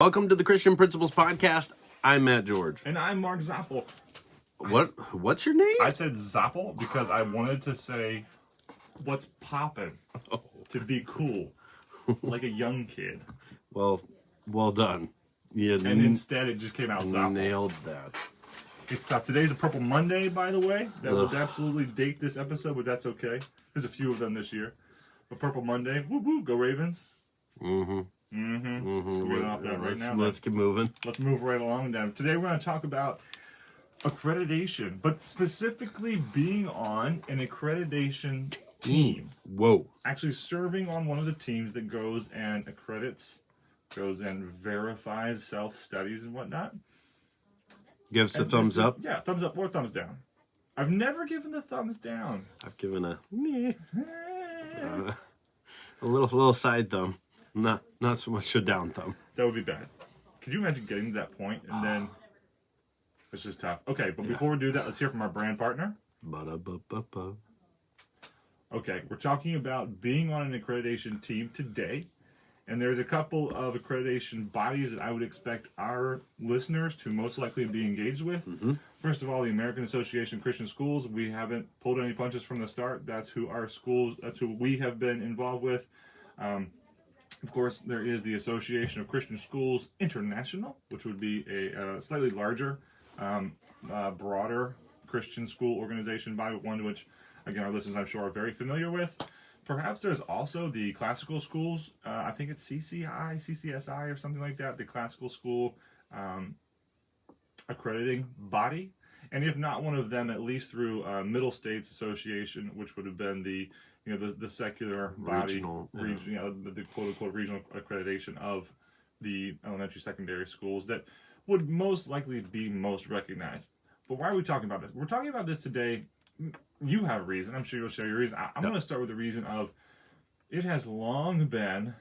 Welcome to the Christian Principles Podcast. I'm Matt George. And I'm Mark Zoppel. What's your name? I said Zoppel because I wanted to say what's poppin' to be cool, like a young kid. Well done. And instead it just came out Zoppel. Nailed that. It's tough. Today's a Purple Monday, by the way. That would absolutely date this episode, but that's okay. There's a few of them this year. But Purple Monday, woo woo, go Ravens. Mm-hmm. We're getting off that right now. Let's keep moving. Let's move right along then. Today we're going to talk about accreditation, but specifically being on an accreditation team. Whoa. Actually serving on one of the teams that goes and accredits, goes and verifies self-studies and whatnot. Gives a thumbs up? Yeah, thumbs up or thumbs down. I've never given the thumbs down. I've given a little side thumb. Not so much a down thumb. That would be bad. Could you imagine getting to that point and then it's just tough. Okay, but before we do that, let's hear from our brand partner. Ba-da-ba-ba-ba. Okay, we're talking about being on an accreditation team today. And there's a couple of accreditation bodies that I would expect our listeners to most likely be engaged with. Mm-hmm. First of all, the American Association of Christian Schools. We haven't pulled any punches from the start. That's who we have been involved with. Of course, there is the Association of Christian Schools International, which would be a slightly larger, broader Christian school organization body, one which, again, our listeners I'm sure are very familiar with. Perhaps there's also the classical schools. I think it's CCSI or something like that, the classical school accrediting body. And if not one of them, at least through Middle States Association, which would have been the secular body, Regional, the quote-unquote regional accreditation of the elementary secondary schools that would most likely be most recognized. But why are we talking about this? We're talking about this today. You have a reason. I'm sure you'll share your reason. I'm going to start with the reason of it has long been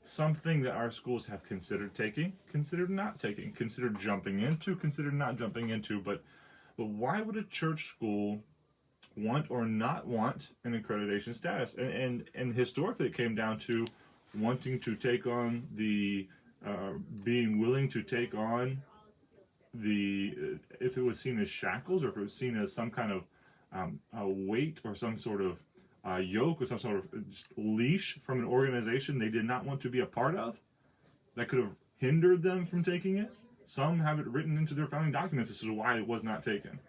something that our schools have considered taking, considered not taking, considered jumping into, considered not jumping into. But why would a church school want or not want an accreditation status? And historically, it came down to wanting to take on the, being willing to take on the, if it was seen as shackles or if it was seen as some kind of a weight or some sort of yoke or some sort of leash from an organization they did not want to be a part of that could have hindered them from taking it. Some have it written into their founding documents as to why it was not taken.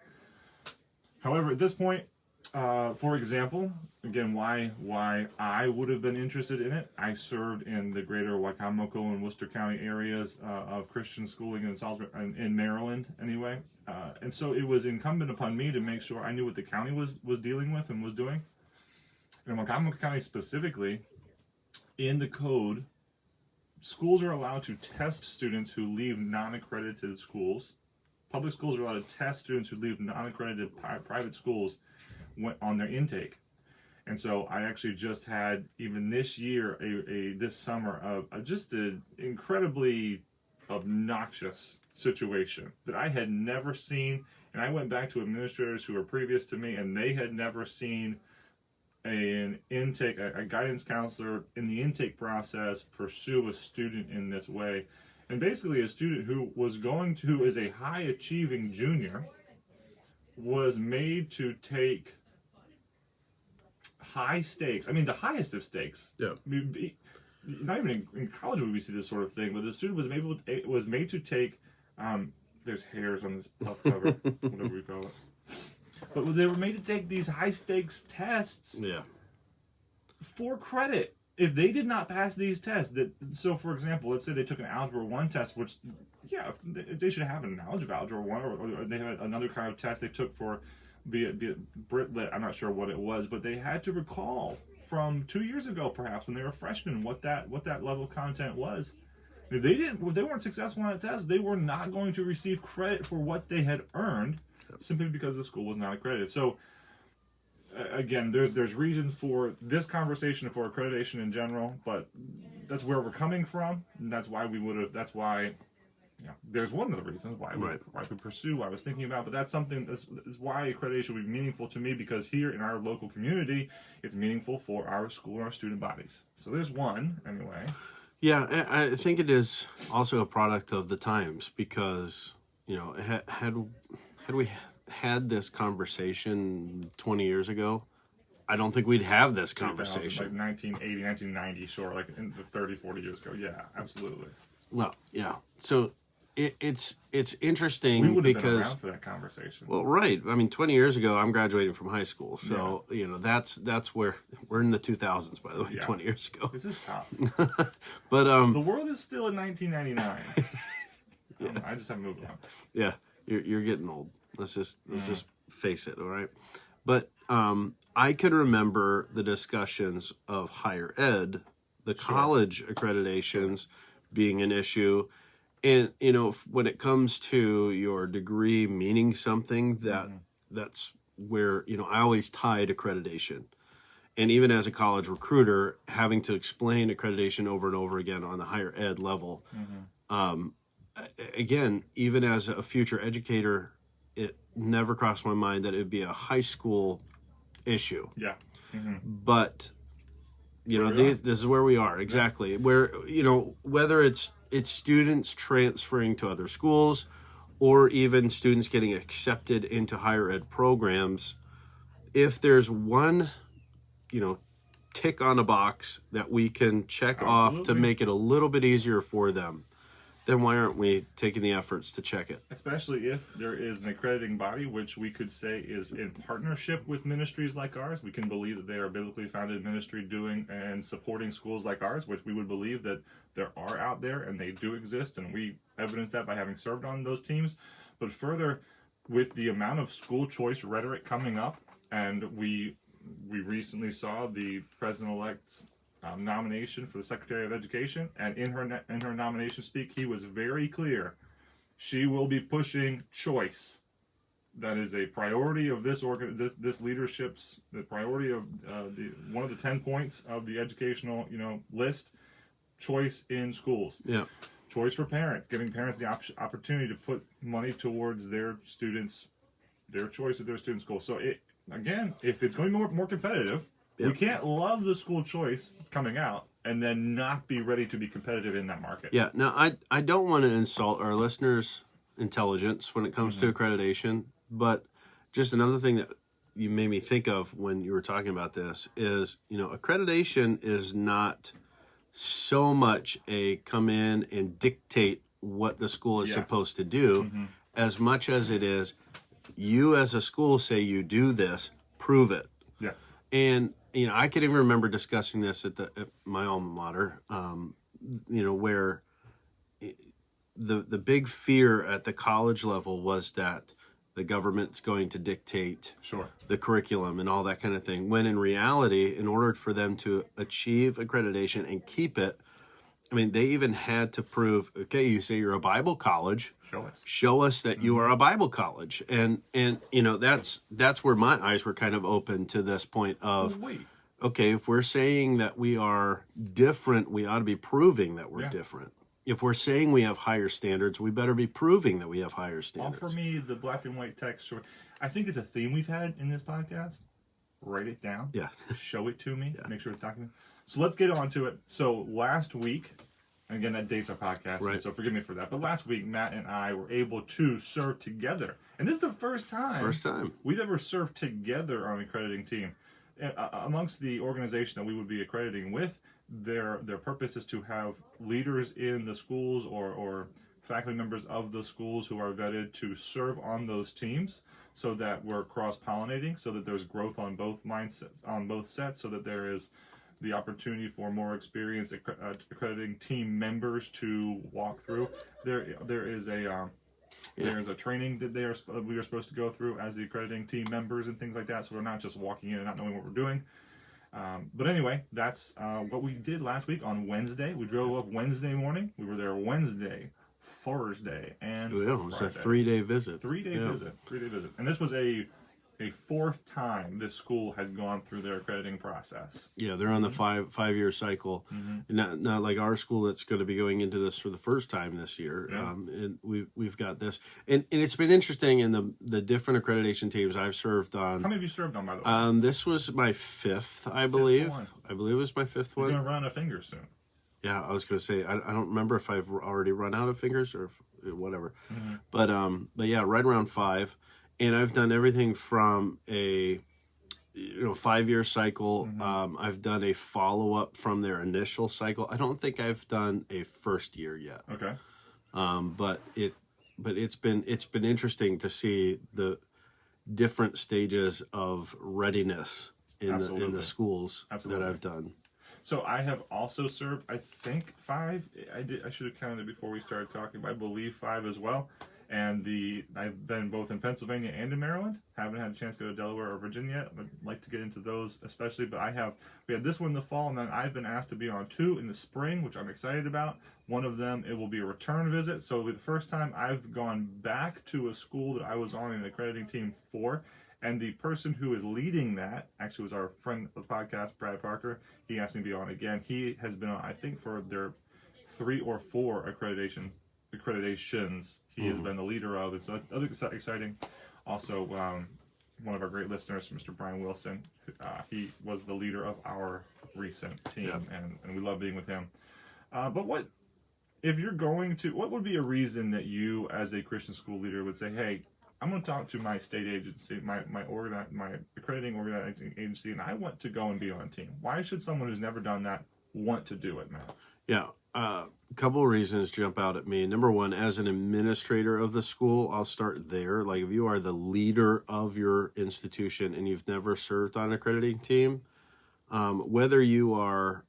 However, at this point, for example, again, why I would have been interested in it, I served in the greater Wicomico and Worcester County areas of Christian schooling in Salisbury, in Maryland anyway. And so it was incumbent upon me to make sure I knew what the county was dealing with and was doing. In Wicomico County specifically, in the code, schools are allowed to test students who leave non-accredited schools. Public schools are allowed to test students who leave non-accredited private schools on their intake. And so I actually just had, even this year, this summer, just an incredibly obnoxious situation that I had never seen. And I went back to administrators who were previous to me, and they had never seen an intake, a guidance counselor in the intake process pursue a student in this way. And basically a student who is a high achieving junior was made to take high stakes. I mean, the highest of stakes. Yeah. Not even in college would we see this sort of thing, but the student was made to take, there's hairs on this puff cover, whatever we call it. But they were made to take these high stakes tests for credit. If they did not pass these tests, so for example, let's say they took an Algebra 1 test, which, they should have a knowledge of Algebra 1, or they had another kind of test they took for, be it Brit Lit, I'm not sure what it was, but they had to recall from 2 years ago, perhaps, when they were freshmen, what that level of content was. If they weren't successful on that test, they were not going to receive credit for what they had earned, simply because the school was not accredited. So, again, there's reasons for this conversation for accreditation in general, but that's where we're coming from, and that's why there's one of the reasons why we pursue, why I was thinking about, but that's something that's why accreditation would be meaningful to me, because here in our local community, it's meaningful for our school and our student bodies. So there's one, anyway. Yeah, I think it is also a product of the times because, had we had this conversation 20 years ago, I don't think we'd have this 2000, like conversation. 1980, 1990, sure, like in the 30, 40 years ago. Yeah, absolutely. Well, yeah. So it's We interesting would have been because, around for that conversation. well, right. I mean, 20 years ago, I'm graduating from high school. So, that's where we're in the 2000s, by the way, Yeah. 20 years ago. This is tough. But, The world is still in 1999. I just haven't moved on. yeah, you're getting old. Let's just face it, all right? But I can remember the discussions of higher ed, the college accreditations being an issue. And, when it comes to your degree meaning something, that's where, I always tied accreditation. And even as a college recruiter, having to explain accreditation over and over again on the higher ed level. Again, even as a future educator, it never crossed my mind that it would be a high school issue. Yeah. But this is where we are exactly. Where whether it's students transferring to other schools, or even students getting accepted into higher ed programs, if there's one tick on a box that we can check off to make it a little bit easier for them, then why aren't we taking the efforts to check it? Especially if there is an accrediting body, which we could say is in partnership with ministries like ours. We can believe that they are a biblically founded ministry doing and supporting schools like ours, which we would believe that there are out there and they do exist, and we evidence that by having served on those teams. But further, with the amount of school choice rhetoric coming up, and we recently saw the president-elect's nomination for the Secretary of Education, and in her nomination speak, he was very clear. She will be pushing choice. That is a priority of this leadership's, the priority of one of the 10 points of the educational list. Choice in schools. Yeah. Choice for parents, giving parents the opportunity to put money towards their students, their choice of their student school. So if it's going to be more competitive. Yep. We can't love the school choice coming out and then not be ready to be competitive in that market. Yeah. Now, I don't want to insult our listeners' intelligence when it comes to accreditation, but just another thing that you made me think of when you were talking about this is, accreditation is not so much a come in and dictate what the school is supposed to do, as much as it is you as a school say you do this, prove it. Yeah. And I can even remember discussing this at my alma mater, where the big fear at the college level was that the government's going to dictate the curriculum and all that kind of thing. When in reality, in order for them to achieve accreditation and keep it, I mean, they even had to prove, okay, you say you're a Bible college. Show us that you are a Bible college. And that's where my eyes were kind of open to this point of, okay, if we're saying that we are different, we ought to be proving that we're different. If we're saying we have higher standards, we better be proving that we have higher standards. For me, the black and white text, I think it's a theme we've had in this podcast. Write it down. Yeah. Show it to me. Yeah. Make sure it's documented. So let's get on to it. So last week, and again, that dates our podcast, right, so forgive me for that. But last week, Matt and I were able to serve together. And this is the first time we've ever served together on an accrediting team. Amongst the organization that we would be accrediting with, their purpose is to have leaders in the schools or faculty members of the schools who are vetted to serve on those teams, so that we're cross-pollinating, so that there's growth on both mindsets, on both sets, so that there is the opportunity for more experienced accrediting team members to walk through. There is a there's a training that we are supposed to go through as the accrediting team members and things like that. So we're not just walking in and not knowing what we're doing. But anyway, that's what we did last week on Wednesday. We drove up Wednesday morning. We were there Wednesday, Thursday, and Friday. It was a 3-day visit. 3-day visit. 3-day visit. And this was a fourth time this school had gone through their accrediting process. Yeah, they're on the five-year cycle. Not like our school that's going to be going into this for the first time this year. Yeah. And we've got this. And it's been interesting in the different accreditation teams I've served on. How many have you served on, by the way? This was my fifth, I believe. One. I believe it was my fifth one. You're going to run out of fingers soon. Yeah, I was going to say I don't remember if I've already run out of fingers or whatever, Mm-hmm. but yeah, right around 5, and I've done everything from a 5-year cycle. Mm-hmm. I've done a follow up from their initial cycle. I don't think I've done a first year yet, Okay. but it's been interesting to see the different stages of readiness in the Absolutely. schools that Absolutely. I've done. So I have also served, I think 5. I should have counted before we started talking, but I believe 5 as well. And I've been both in Pennsylvania and in Maryland. Haven't had a chance to go to Delaware or Virginia yet. I'd like to get into those especially. But we had this one in the fall, and then I've been asked to be on 2 in the spring, which I'm excited about. One of them, it will be a return visit. So it'll be the first time I've gone back to a school that I was on an accrediting team for. And the person who is leading that actually was our friend of the podcast, Brad Parker. He asked me to be on again. He has been on, I think, for their 3 or 4 accreditations. He has been the leader of it, so that's exciting. Also, one of our great listeners, Mr. Brian Wilson, he was the leader of our recent team, Yeah. and we love being with him. But if you're going to, what would be a reason that you, as a Christian school leader, would say, hey, I'm going to talk to my state agency, my accrediting organizing agency, and I want to go and be on a team. Why should someone who's never done that want to do it, Matt? Yeah, a couple of reasons jump out at me. Number one, as an administrator of the school, I'll start there. Like if you are the leader of your institution and you've never served on an accrediting team, whether you are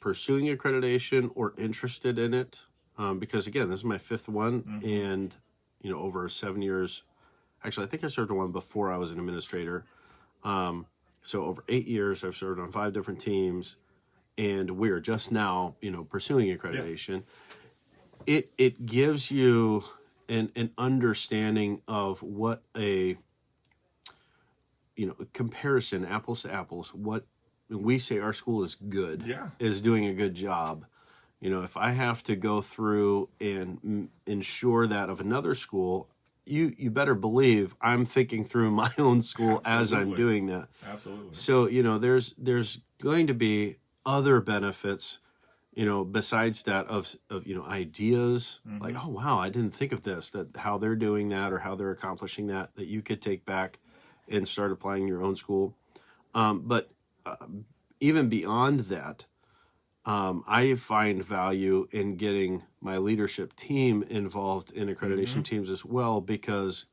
pursuing accreditation or interested in it, because again, this is my 5th one, Mm-hmm. and over 7 years. Actually, I think I served on one before I was an administrator. So over 8 years, I've served on 5 different teams, and we're just now, pursuing accreditation. Yeah. It gives you an understanding of what a comparison, apples to apples. What we say our school is good, Yeah. is doing a good job. If I have to go through and ensure that of another school, you better believe I'm thinking through my own school as I'm Absolutely. doing that. Absolutely. So, there's going to be other benefits, besides that of ideas, Mm-hmm. like, oh, wow, I didn't think of this, that how they're doing that or how they're accomplishing that you could take back and start applying in your own school. But even beyond that, I find value in getting my leadership team involved in accreditation teams as well, because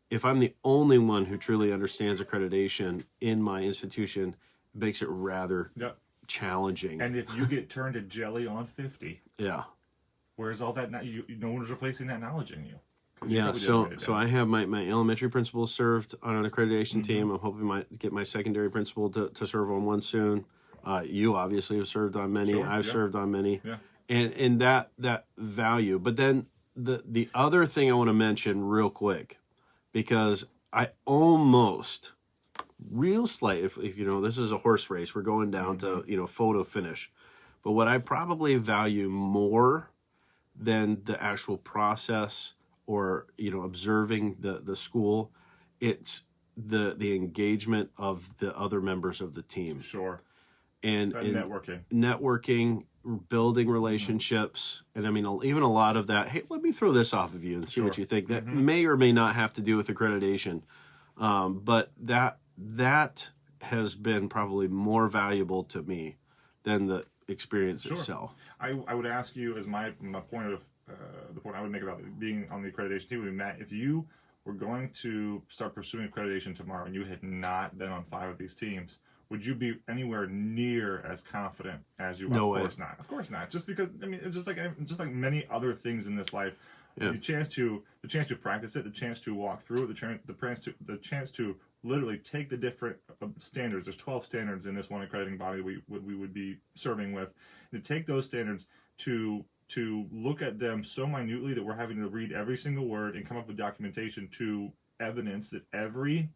if I'm the only one who truly understands accreditation in my institution, it makes it rather Yep. challenging. And if you get turned to jelly on 50, yeah. where's all that? No one's replacing that knowledge in you. Yeah, so I have my elementary principals served on an accreditation team. I'm hoping to get my secondary principal to serve on one soon. You obviously have served on many. Sure, I've yeah. served on many. Yeah. And that value. But then the other thing I want to mention real quick, because I almost real slight, if this is a horse race, we're going down to photo finish. But what I probably value more than the actual process or observing the school, it's the engagement of the other members of the team. Sure. And Networking, building relationships, and I mean even a lot of that. Hey, let me throw this off of you and see what you think. That may or may not have to do with accreditation, but that has been probably more valuable to me than the experience itself. I would ask you, as my point of the point I would make about being on the accreditation team would be, Matt, if you were going to start pursuing accreditation tomorrow and you had not been on 5 of these teams, would you be anywhere near as confident as you? No of way. course not. Of course not. Just because it's just like many other things in this life, the chance to practice it, the chance to walk through it, the chance to literally take the different standards. There's 12 standards in this one accrediting body we would be serving with, and to take those standards to look at them so minutely that we're having to read every single word and come up with documentation to evidence that every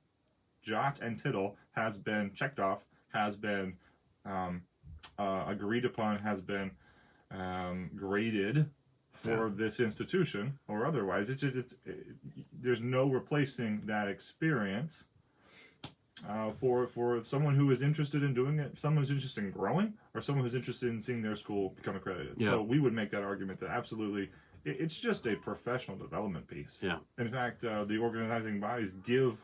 jot and tittle has been checked off, has been agreed upon, has been graded for this institution or otherwise. There's no replacing that experience for someone who is interested in doing it, someone who's interested in growing, or someone who's interested in seeing their school become accredited. Yeah. So we would make that argument that absolutely it's just a professional development piece. Yeah. In fact, the organizing bodies give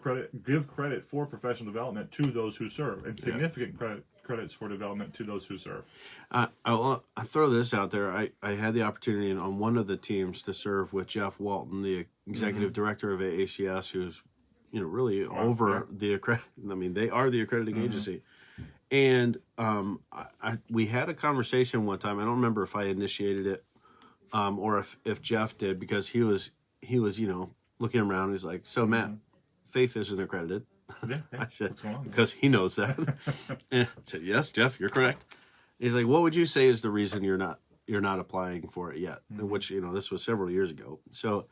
credit for professional development to those who serve, and significant credits for development to those who serve. I throw this out there. I had the opportunity on one of the teams to serve with Jeff Walton, the executive director of AACS, who's really over the I mean, they are the accrediting agency. And we had a conversation one time. I don't remember if I initiated it or if Jeff did, because he was looking around. He's like, "So Matt, Faith isn't accredited." Yeah, I said, what's going on? because he knows that. I said, "Yes, Jeff, you're correct." He's like, "What would you say is the reason you're not applying for it yet?" Which this was several years ago. So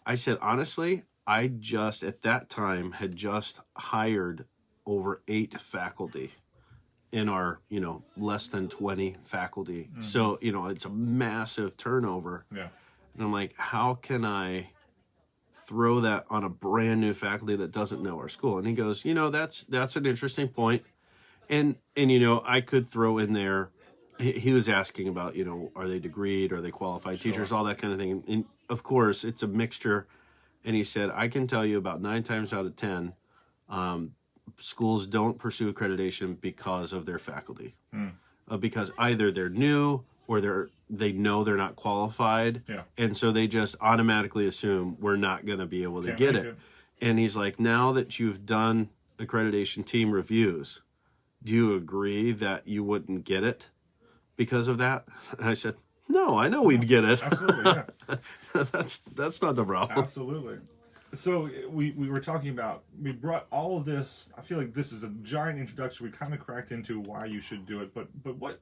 I said, honestly, I just at that time had just hired over 8 faculty in our less than 20 faculty. So it's a massive turnover. Yeah. And I'm like, how can I throw that on a brand new faculty that doesn't know our school? And he goes, that's an interesting point. And I could throw in there, he was asking about, are they degreed, are they qualified teachers, all that kind of thing. And of course, it's a mixture. And he said, I can tell you about 9 times out of 10, schools don't pursue accreditation because of their faculty. Because either they're new or they know they're not qualified. Yeah. And so they just automatically assume we're not going to be able to get it. And he's like, now that you've done accreditation team reviews, do you agree that you wouldn't get it because of that? And I said, no, I know we'd get it. Absolutely, yeah. That's not the problem. Absolutely. So we were talking about, we brought all of this. I feel like this is a giant introduction. We kind of cracked into why you should do it, but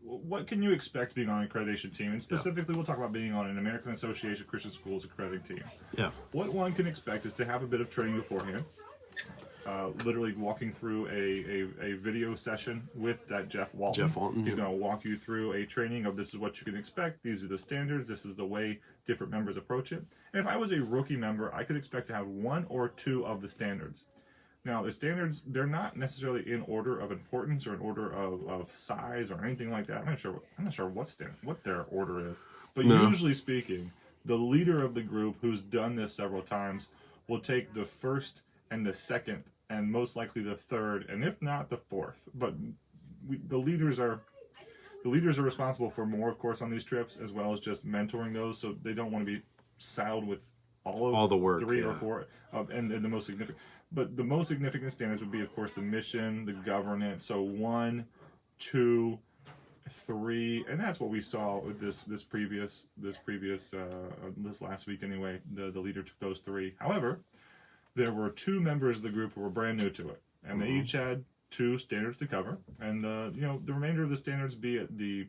what can you expect being on an accreditation team? And specifically, we'll talk about being on an American Association of Christian Schools accrediting team. Yeah. What one can expect is to have a bit of training beforehand. Literally walking through a video session with that Jeff Walton. He's going to walk you through a training of this is what you can expect. These are the standards. This is the way different members approach it. And if I was a rookie member, I could expect to have 1 or 2 of the standards. Now, the standards, they're not necessarily in order of importance or in order of size or anything like that. I'm not sure what their order is. But usually speaking, the leader of the group who's done this several times will take the first and the second and most likely the third, and if not the fourth. But the leaders are responsible for more, of course, on these trips, as well as just mentoring those. So they don't want to be saddled with all the work, 3 or 4 and the most significant. But the most significant standards would be, of course, the mission, the governance. So 1, 2, 3, and that's what we saw with this last week anyway. The leader took those 3. However, there were 2 members of the group who were brand new to it, and they each had 2 standards to cover, and the remainder of the standards, be it the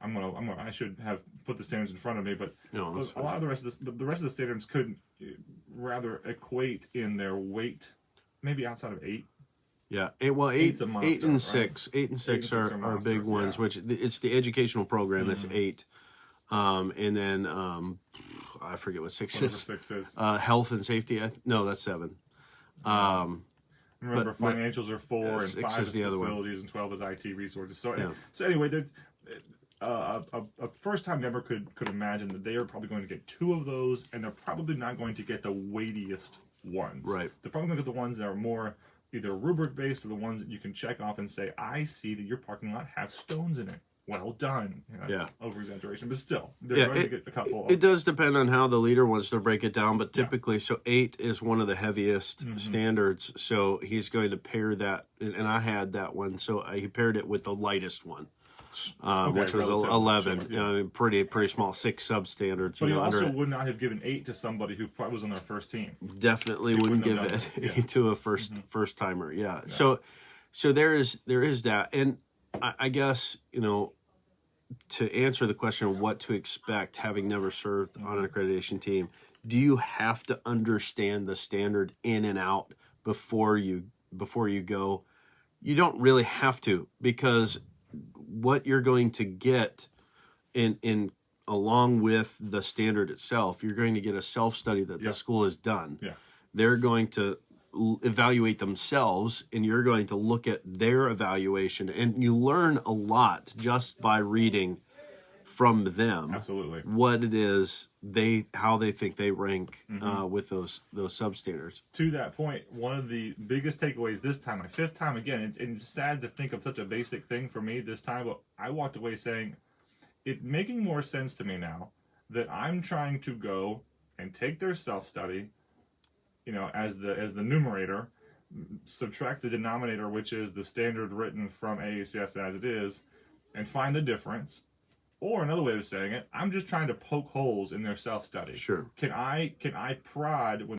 I should have put the standards in front of me, but a lot of the rest of the standards could rather equate in their weight, maybe outside of 8. Yeah, 8 and 6, 8 and 6 are big ones. Which it's the educational program that's 8, and then I forget what 6 is. 6 is health and safety. No, that's 7. Remember, financials are 4, and 5 is the other facilities, and 12 is IT resources. So, so anyway, there's a first-time member could imagine that they are probably going to get 2 of those, and they're probably not going to get the weightiest ones. Right. They're probably going to get the ones that are more either rubric-based or the ones that you can check off and say, I see that your parking lot has stones in it. Well done. That's over-exaggeration, but still, they're going to get a couple. It does depend on how the leader wants to break it down, but typically, so 8 is one of the heaviest standards, so he's going to pair that, and I had that one, so he paired it with the lightest one, which was 11, sure, pretty small, 6 substandards. But he also would not have given 8 to somebody who probably was on their first team. Definitely wouldn't give it to a first timer. Yeah. So there is that, and I guess, to answer the question of what to expect, having never served on an accreditation team, do you have to understand the standard in and out before you go? You don't really have to, because what you're going to get in along with the standard itself, you're going to get a self-study that the school has done. Yeah. They're going to evaluate themselves, and you're going to look at their evaluation, and you learn a lot just by reading from them Absolutely. what it is how they think they rank with those substandards. To that point, one of the biggest takeaways this time, my fifth time again, it's sad to think of such a basic thing for me this time, but I walked away saying it's making more sense to me now that I'm trying to go and take their self-study, as the numerator, subtract the denominator, which is the standard written from AACS as it is, and find the difference. Or another way of saying it, I'm just trying to poke holes in their self-study. Sure. Can I prod when